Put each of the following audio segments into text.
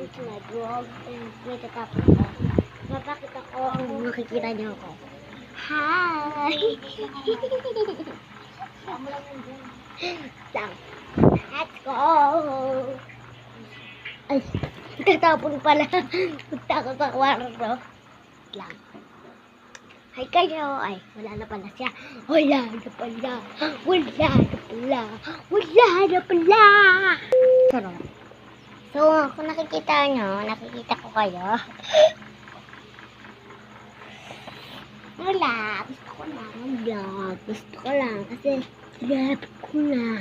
welcome to my vlog. And may tatapos ko. Mapakita ko ang makikita niyo ako. Hi! Lang. Let's go! Ay, tatapon pala. Punta ako sa kwarto. Lang. Hi kayo. Ay, wala na pala siya. Wala na pala. Wala na pala. Wala na pala. Sarap. So, kung nakikita nyo, nakikita ko kayo. Wala. Gusto ko lang mag-vlog. Gusto ko lang kasi grab ko na.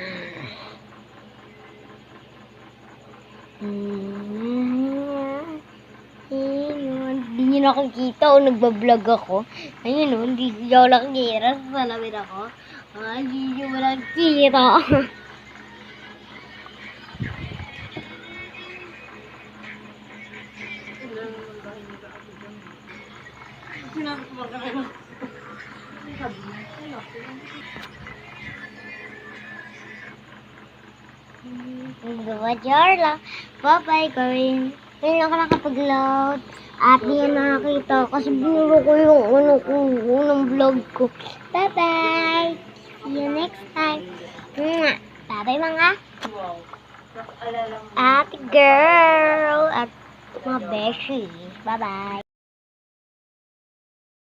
Hindi nyo nakikita o nagbablog ako. Ayun o, hindi nyo nakikita. Salamin ako. Hindi nyo nakikita. Jarla. Bye-bye, Corinne. Ngayon ako nakapag-load. At di yan nakakita kasi binuro ko yung unang vlog ko. Bye-bye. See you next time. Bye-bye mga ate girl at mga beshi. Bye-bye.